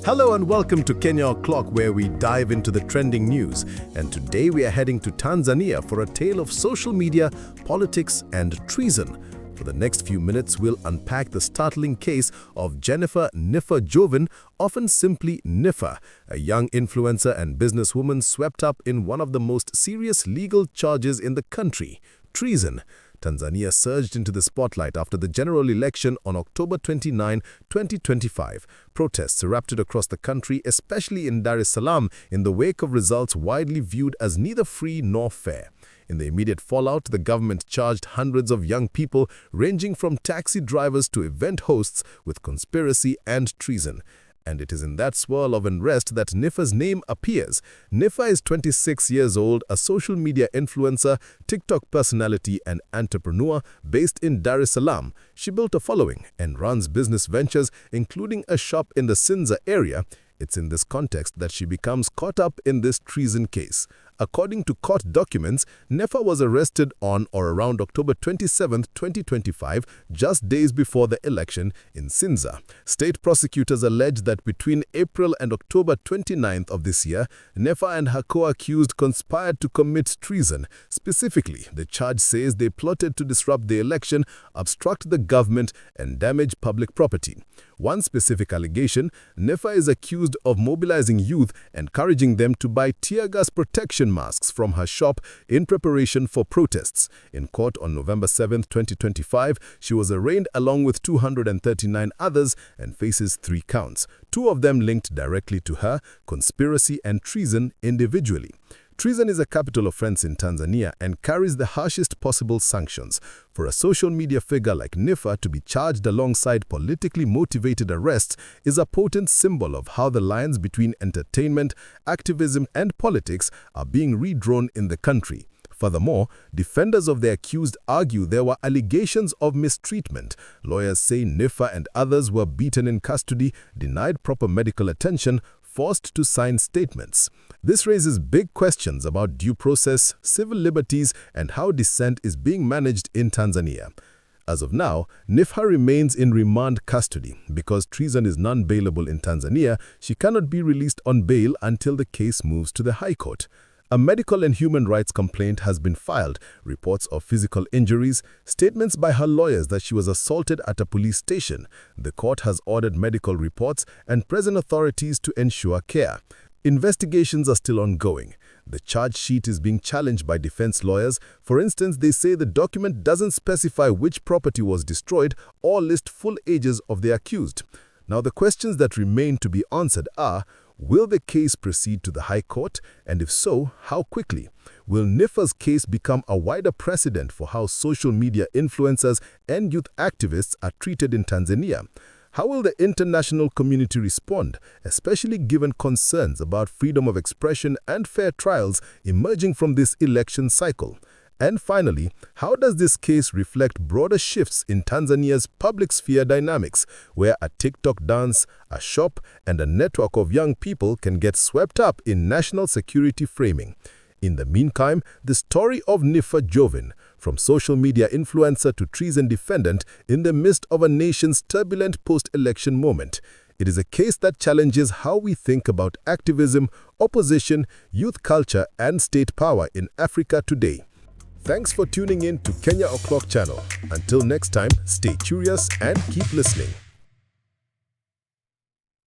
Hello and welcome to Kenya O'Clock, where we dive into the trending news. And today we are heading to Tanzania for a tale of social media, politics, and treason. For the next few minutes, we'll unpack the startling case of Jennifer Niffer Joven, often simply Niffer, a young influencer and businesswoman swept up in one of the most serious legal charges in the country, treason. Tanzania surged into the spotlight after the general election on October 29, 2025. Protests erupted across the country, especially in Dar es Salaam, in the wake of results widely viewed as neither free nor fair. In the immediate fallout, the government charged hundreds of young people, ranging from taxi drivers to event hosts, with conspiracy and treason. And it is in that swirl of unrest that Niffer's name appears. Niffer is 26 years old, a social media influencer, TikTok personality, and entrepreneur based in Dar es Salaam. She built a following and runs business ventures, including a shop in the Sinza area. It's in this context that she becomes caught up in this treason case. According to court documents, Niffer was arrested on or around October 27, 2025, just days before the election in Sinza. State prosecutors allege that between April and October 29th of this year, Niffer and her co-accused conspired to commit treason. Specifically, the charge says they plotted to disrupt the election, obstruct the government, and damage public property. One specific allegation, Niffer is accused of mobilizing youth, encouraging them to buy tear gas protection masks from her shop in preparation for protests. In court on November 7, 2025, she was arraigned along with 239 others and faces 3 counts, 2 of them linked directly to her, conspiracy and treason individually. Treason is a capital offense in Tanzania and carries the harshest possible sanctions. For a social media figure like Niffer to be charged alongside politically motivated arrests is a potent symbol of how the lines between entertainment, activism, and politics are being redrawn in the country. Furthermore, defenders of the accused argue there were allegations of mistreatment. Lawyers say Niffer and others were beaten in custody, denied proper medical attention, forced to sign statements. This raises big questions about due process, civil liberties, and how dissent is being managed in Tanzania. As of now, Niffer remains in remand custody. Because treason is non-bailable in Tanzania, she cannot be released on bail until the case moves to the High Court. A medical and human rights complaint has been filed, reports of physical injuries, statements by her lawyers that she was assaulted at a police station. The court has ordered medical reports and present authorities to ensure care. Investigations are still ongoing. The charge sheet is being challenged by defense lawyers. For instance, they say the document doesn't specify which property was destroyed or list full ages of the accused. Now, the questions that remain to be answered are: will the case proceed to the High Court? And if so, how quickly? Will Niffer's case become a wider precedent for how social media influencers and youth activists are treated in Tanzania? How will the international community respond, especially given concerns about freedom of expression and fair trials emerging from this election cycle? And finally, how does this case reflect broader shifts in Tanzania's public sphere dynamics, where a TikTok dance, a shop, and a network of young people can get swept up in national security framing? In the meantime, the story of Niffer Joven, from social media influencer to treason defendant in the midst of a nation's turbulent post-election moment. It is a case that challenges how we think about activism, opposition, youth culture, and state power in Africa today. Thanks for tuning in to Kenya O'Clock channel. Until next time, stay curious and keep listening.